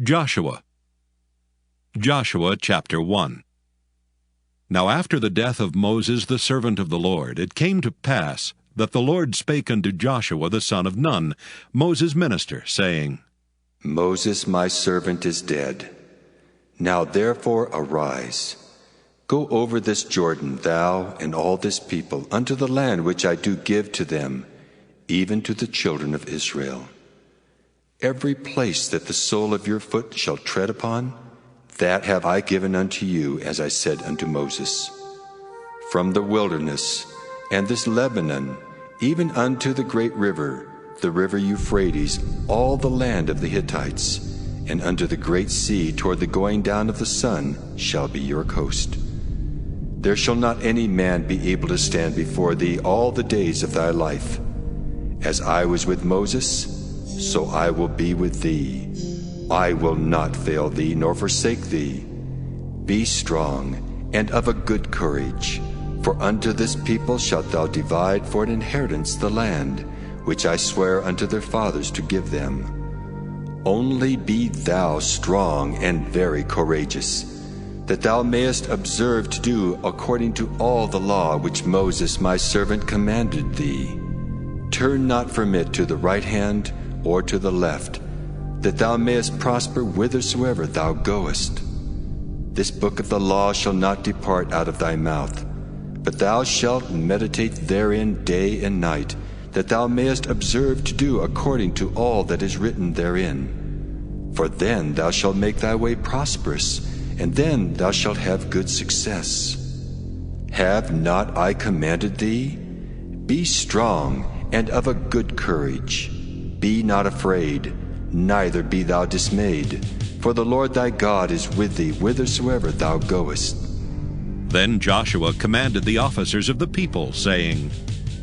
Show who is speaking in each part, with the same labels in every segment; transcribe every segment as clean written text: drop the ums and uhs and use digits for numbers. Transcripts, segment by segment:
Speaker 1: Joshua chapter 1. Now after the death of Moses the servant of the Lord, it came to pass that the Lord spake unto Joshua the son of Nun, Moses' minister, saying,
Speaker 2: Moses my servant is dead. Now therefore arise, go over this Jordan, thou and all this people, unto the land which I do give to them, even to the children of Israel. Every place that the sole of your foot shall tread upon, that have I given unto you, as I said unto Moses. From the wilderness, and this Lebanon, even unto the great river, the river Euphrates, all the land of the Hittites, and unto the great sea toward the going down of the sun shall be your coast. There shall not any man be able to stand before thee all the days of thy life. As I was with Moses, so I will be with thee. I will not fail thee nor forsake thee. Be strong and of a good courage, for unto this people shalt thou divide for an inheritance the land, which I swear unto their fathers to give them. Only be thou strong and very courageous, that thou mayest observe to do according to all the law which Moses my servant commanded thee. Turn not from it to the right hand or to the left, that thou mayest prosper whithersoever thou goest. This book of the law shall not depart out of thy mouth, but thou shalt meditate therein day and night, that thou mayest observe to do according to all that is written therein. For then thou shalt make thy way prosperous, and then thou shalt have good success. Have not I commanded thee? Be strong and of a good courage. Be not afraid, neither be thou dismayed, for the Lord thy God is with thee whithersoever thou goest.
Speaker 1: Then Joshua commanded the officers of the people, saying,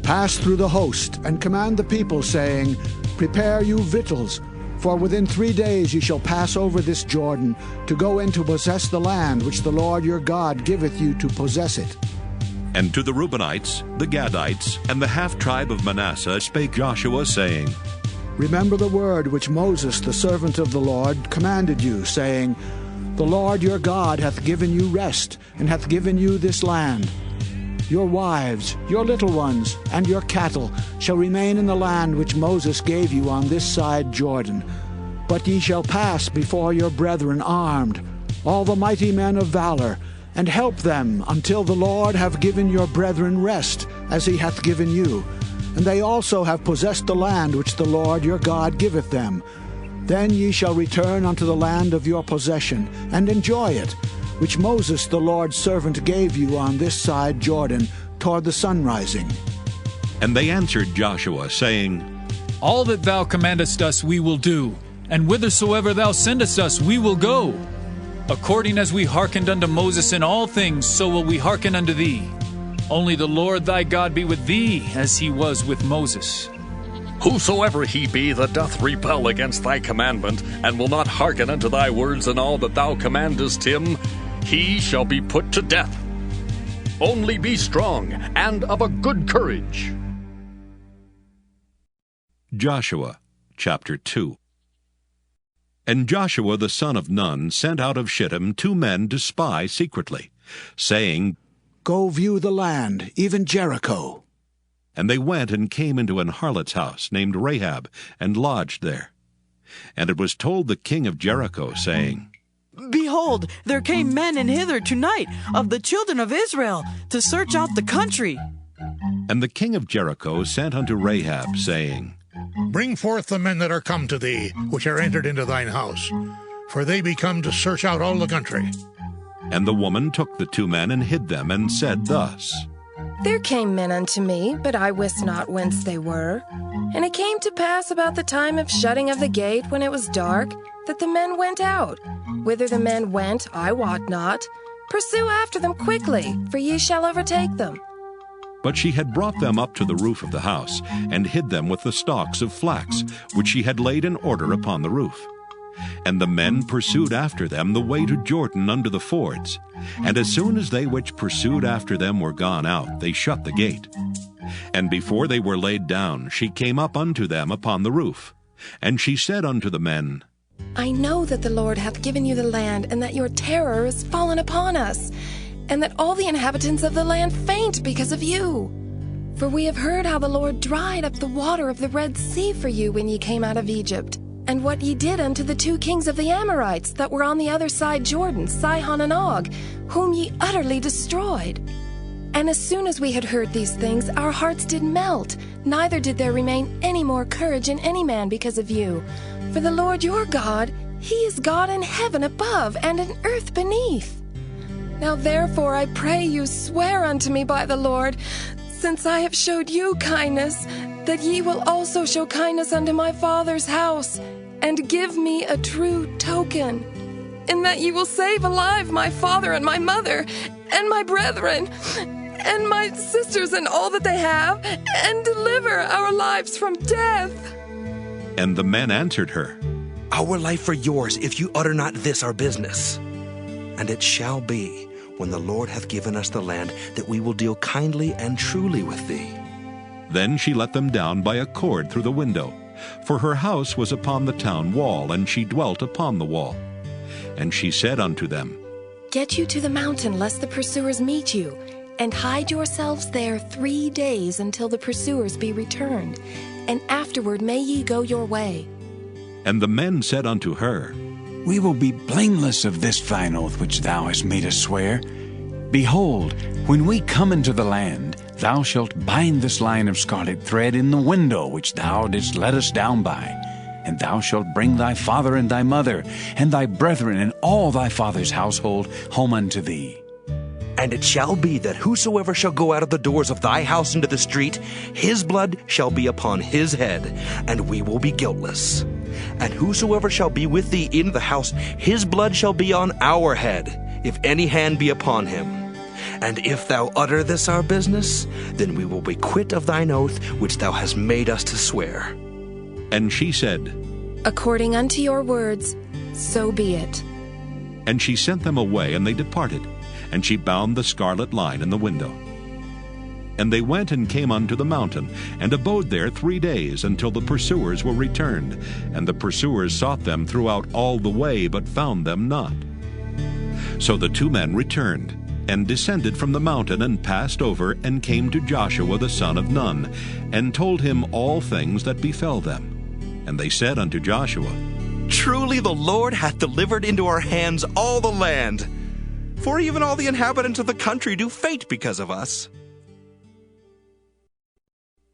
Speaker 3: Pass through the host, and command the people, saying, Prepare you victuals, for within 3 days ye shall pass over this Jordan, to go in to possess the land which the Lord your God giveth you to possess it.
Speaker 1: And to the Reubenites, the Gadites, and the half-tribe of Manasseh spake Joshua, saying,
Speaker 3: Remember the word which Moses the servant of the Lord commanded you, saying, The Lord your God hath given you rest, and hath given you this land. Your wives, your little ones, and your cattle shall remain in the land which Moses gave you on this side Jordan. But ye shall pass before your brethren armed, all the mighty men of valor, and help them until the Lord have given your brethren rest, as he hath given you. And they also have possessed the land which the Lord your God giveth them. Then ye shall return unto the land of your possession, and enjoy it, which Moses the Lord's servant gave you on this side Jordan, toward the sunrising.
Speaker 1: And they answered Joshua, saying,
Speaker 4: All that thou commandest us we will do, and whithersoever thou sendest us we will go. According as we hearkened unto Moses in all things, so will we hearken unto thee. Only the Lord thy God be with thee, as he was with Moses.
Speaker 5: Whosoever he be that doth rebel against thy commandment, and will not hearken unto thy words in all that thou commandest him, he shall be put to death. Only be strong and of a good courage.
Speaker 1: Joshua chapter 2. And Joshua the son of Nun sent out of Shittim 2 men to spy secretly, saying,
Speaker 3: Go view the land, even Jericho.
Speaker 1: And they went and came into an harlot's house named Rahab, and lodged there. And it was told the king of Jericho, saying,
Speaker 6: Behold, there came men in hither tonight of the children of Israel to search out the country.
Speaker 1: And the king of Jericho sent unto Rahab, saying,
Speaker 7: Bring forth the men that are come to thee, which are entered into thine house, for they be come to search out all the country.
Speaker 1: And the woman took the 2 men and hid them, and said thus,
Speaker 8: There came men unto me, but I wist not whence they were. And it came to pass about the time of shutting of the gate, when it was dark, that the men went out. Whither the men went, I wot not. Pursue after them quickly, for ye shall overtake them.
Speaker 1: But she had brought them up to the roof of the house, and hid them with the stalks of flax, which she had laid in order upon the roof. And the men pursued after them the way to Jordan under the fords. And as soon as they which pursued after them were gone out, they shut the gate. And before they were laid down, she came up unto them upon the roof. And she said unto the men,
Speaker 8: I know that the Lord hath given you the land, and that your terror is fallen upon us, and that all the inhabitants of the land faint because of you. For we have heard how the Lord dried up the water of the Red Sea for you when ye came out of Egypt, and what ye did unto the 2 kings of the Amorites that were on the other side Jordan, Sihon and Og, whom ye utterly destroyed. And as soon as we had heard these things, our hearts did melt, neither did there remain any more courage in any man because of you. For the Lord your God, he is God in heaven above and in earth beneath. Now therefore I pray you, swear unto me by the Lord, since I have showed you kindness, that ye will also show kindness unto my father's house, and give me a true token, in that ye will save alive my father and my mother, and my brethren, and my sisters and all that they have, and deliver our lives from death.
Speaker 1: And the men answered her,
Speaker 9: Our life for yours, if you utter not this our business. And it shall be, when the Lord hath given us the land, that we will deal kindly and truly with thee.
Speaker 1: Then she let them down by a cord through the window, for her house was upon the town wall, and she dwelt upon the wall. And she said unto them,
Speaker 8: Get you to the mountain, lest the pursuers meet you, and hide yourselves there 3 days until the pursuers be returned, and afterward may ye go your way.
Speaker 1: And the men said unto her,
Speaker 10: We will be blameless of this thine oath which thou hast made us swear. Behold, when we come into the land, thou shalt bind this line of scarlet thread in the window which thou didst let us down by, and thou shalt bring thy father and thy mother, and thy brethren, and all thy father's household home unto thee.
Speaker 9: And it shall be that whosoever shall go out of the doors of thy house into the street, his blood shall be upon his head, and we will be guiltless. And whosoever shall be with thee in the house, his blood shall be on our head, if any hand be upon him. And if thou utter this our business, then we will be quit of thine oath which thou hast made us to swear.
Speaker 1: And she said,
Speaker 8: According unto your words, so be it.
Speaker 1: And she sent them away, and they departed. And she bound the scarlet line in the window. And they went and came unto the mountain, and abode there 3 days, until the pursuers were returned. And the pursuers sought them throughout all the way, but found them not. So the 2 men returned, and descended from the mountain, and passed over, and came to Joshua the son of Nun, and told him all things that befell them. And they said unto Joshua,
Speaker 9: Truly the Lord hath delivered into our hands all the land, for even all the inhabitants of the country do faint because of us.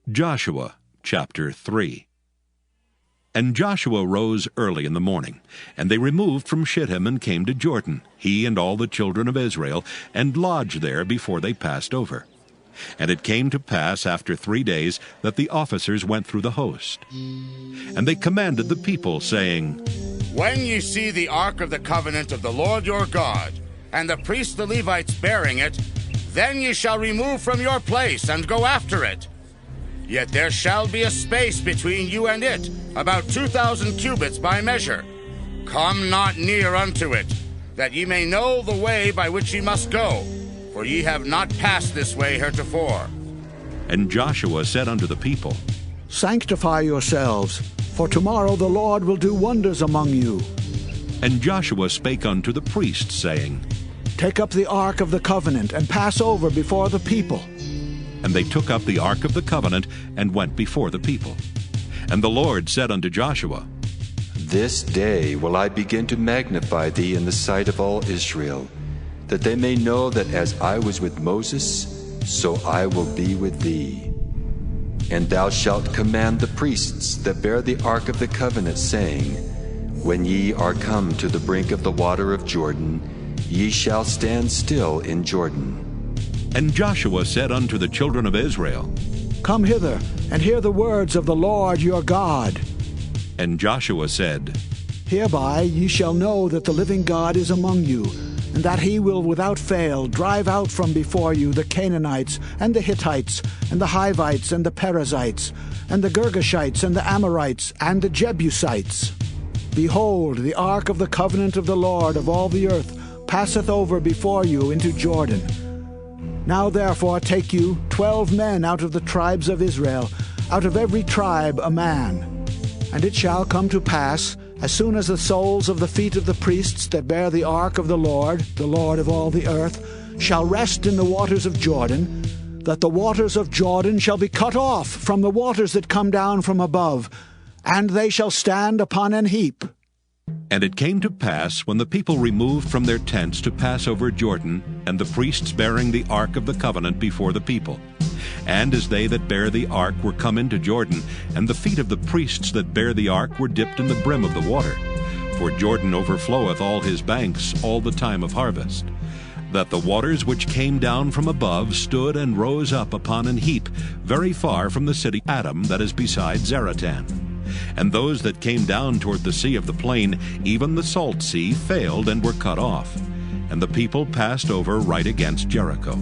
Speaker 1: Joshua chapter 3. And Joshua rose early in the morning, and they removed from Shittim and came to Jordan, he and all the children of Israel, and lodged there before they passed over. And it came to pass after 3 days that the officers went through the host. And they commanded the people, saying,
Speaker 11: When ye see the ark of the covenant of the Lord your God, and the priests the Levites bearing it, then ye shall remove from your place, and go after it. Yet there shall be a space between you and it, about 2,000 cubits by measure. Come not near unto it, that ye may know the way by which ye must go, for ye have not passed this way heretofore.
Speaker 1: And Joshua said unto the people,
Speaker 3: Sanctify yourselves, for tomorrow the Lord will do wonders among you.
Speaker 1: And Joshua spake unto the priests, saying,
Speaker 3: Take up the ark of the covenant, and pass over before the people.
Speaker 1: And they took up the ark of the covenant, and went before the people. And the Lord said unto Joshua,
Speaker 2: This day will I begin to magnify thee in the sight of all Israel, that they may know that as I was with Moses, so I will be with thee. And thou shalt command the priests that bear the ark of the covenant, saying, When ye are come to the brink of the water of Jordan, ye shall stand still in Jordan.
Speaker 1: And Joshua said unto the children of Israel,
Speaker 3: Come hither, and hear the words of the Lord your God.
Speaker 1: And Joshua said,
Speaker 3: Hereby ye shall know that the living God is among you, and that he will without fail drive out from before you the Canaanites, and the Hittites, and the Hivites, and the Perizzites, and the Girgashites, and the Amorites, and the Jebusites. Behold, the ark of the covenant of the Lord of all the earth passeth over before you into Jordan. Now therefore take you 12 men out of the tribes of Israel, out of every tribe a man. And it shall come to pass, as soon as the soles of the feet of the priests that bear the ark of the Lord of all the earth, shall rest in the waters of Jordan, that the waters of Jordan shall be cut off from the waters that come down from above, and they shall stand upon an heap.
Speaker 1: And it came to pass, when the people removed from their tents to pass over Jordan, and the priests bearing the ark of the covenant before the people, and as they that bear the ark were come into Jordan, and the feet of the priests that bear the ark were dipped in the brim of the water, for Jordan overfloweth all his banks all the time of harvest, that the waters which came down from above stood and rose up upon an heap, very far from the city Adam that is beside Zaratan. And those that came down toward the sea of the plain, even the salt sea, failed and were cut off. And the people passed over right against Jericho.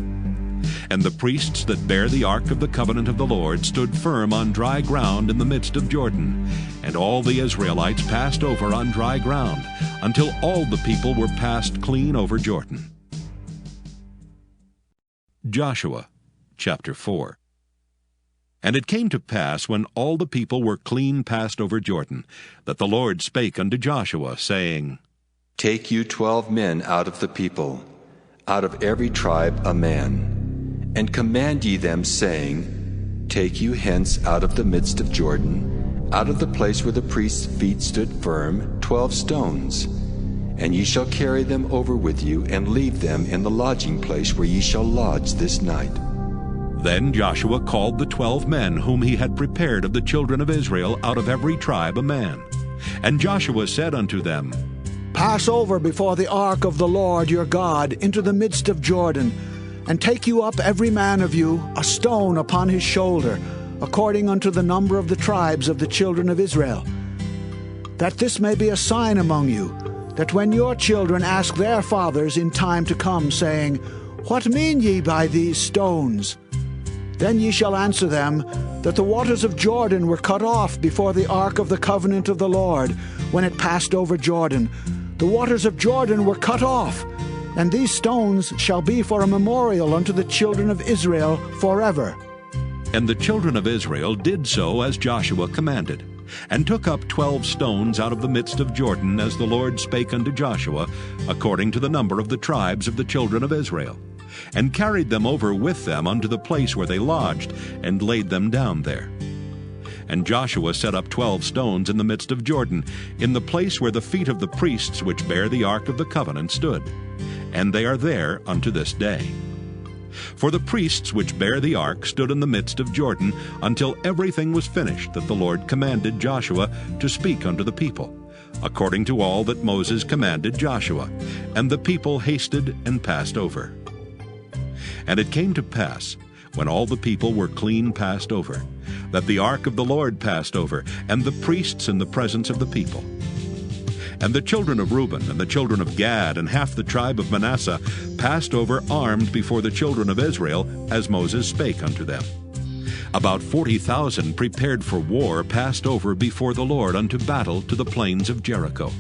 Speaker 1: And the priests that bear the ark of the covenant of the Lord stood firm on dry ground in the midst of Jordan. And all the Israelites passed over on dry ground, until all the people were passed clean over Jordan. Joshua chapter 4. And it came to pass, when all the people were clean passed over Jordan, that the Lord spake unto Joshua, saying,
Speaker 2: Take you 12 men out of the people, out of every tribe a man, and command ye them, saying, Take you hence out of the midst of Jordan, out of the place where the priest's feet stood firm, 12 stones. And ye shall carry them over with you, and leave them in the lodging place where ye shall lodge this night.
Speaker 1: Then Joshua called the 12 men whom he had prepared of the children of Israel out of every tribe a man. And Joshua said unto them,
Speaker 3: Pass over before the ark of the Lord your God into the midst of Jordan, and take you up every man of you a stone upon his shoulder, according unto the number of the tribes of the children of Israel, that this may be a sign among you, that when your children ask their fathers in time to come, saying, What mean ye by these stones? Then ye shall answer them, that the waters of Jordan were cut off before the ark of the covenant of the Lord, when it passed over Jordan. The waters of Jordan were cut off, and these stones shall be for a memorial unto the children of Israel forever.
Speaker 1: And the children of Israel did so as Joshua commanded, and took up 12 stones out of the midst of Jordan, as the Lord spake unto Joshua, according to the number of the tribes of the children of Israel, and carried them over with them unto the place where they lodged, and laid them down there. And Joshua set up 12 stones in the midst of Jordan, in the place where the feet of the priests which bear the ark of the covenant stood, and they are there unto this day. For the priests which bear the ark stood in the midst of Jordan, until everything was finished that the Lord commanded Joshua to speak unto the people, according to all that Moses commanded Joshua. And the people hasted and passed over. And it came to pass, when all the people were clean passed over, that the ark of the Lord passed over, and the priests in the presence of the people. And the children of Reuben and the children of Gad and half the tribe of Manasseh passed over armed before the children of Israel, as Moses spake unto them. About 40,000 prepared for war passed over before the Lord unto battle to the plains of Jericho.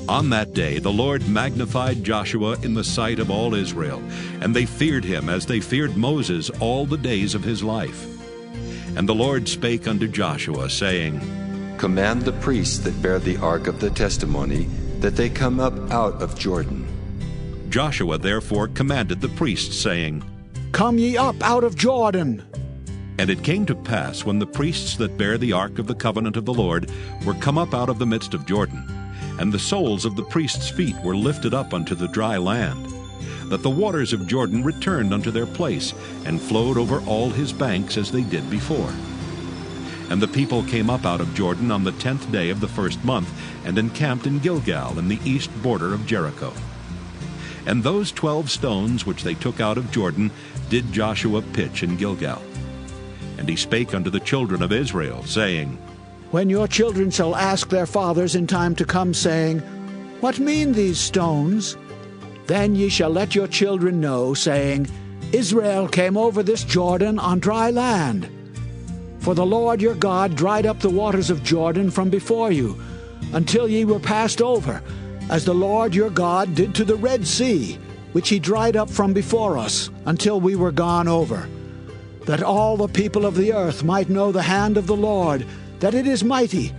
Speaker 1: On that day the Lord magnified Joshua in the sight of all Israel, and they feared him as they feared Moses all the days of his life. And the Lord spake unto Joshua, saying,
Speaker 2: Command the priests that bear the ark of the testimony, that they come up out of Jordan.
Speaker 1: Joshua therefore commanded the priests, saying,
Speaker 3: Come ye up out of Jordan.
Speaker 1: And it came to pass, when the priests that bear the ark of the covenant of the Lord were come up out of the midst of Jordan, and the soles of the priests' feet were lifted up unto the dry land, that the waters of Jordan returned unto their place, and flowed over all his banks as they did before. And the people came up out of Jordan on the 10th day of the first month, and encamped in Gilgal in the east border of Jericho. And those 12 stones which they took out of Jordan did Joshua pitch in Gilgal. And he spake unto the children of Israel, saying,
Speaker 3: When your children shall ask their fathers in time to come, saying, What mean these stones? Then ye shall let your children know, saying, Israel came over this Jordan on dry land. For the Lord your God dried up the waters of Jordan from before you, until ye were passed over, as the Lord your God did to the Red Sea, which he dried up from before us, until we were gone over, that all the people of the earth might know the hand of the Lord, that it is mighty,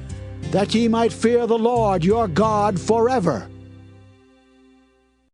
Speaker 3: that ye might fear the Lord your God forever,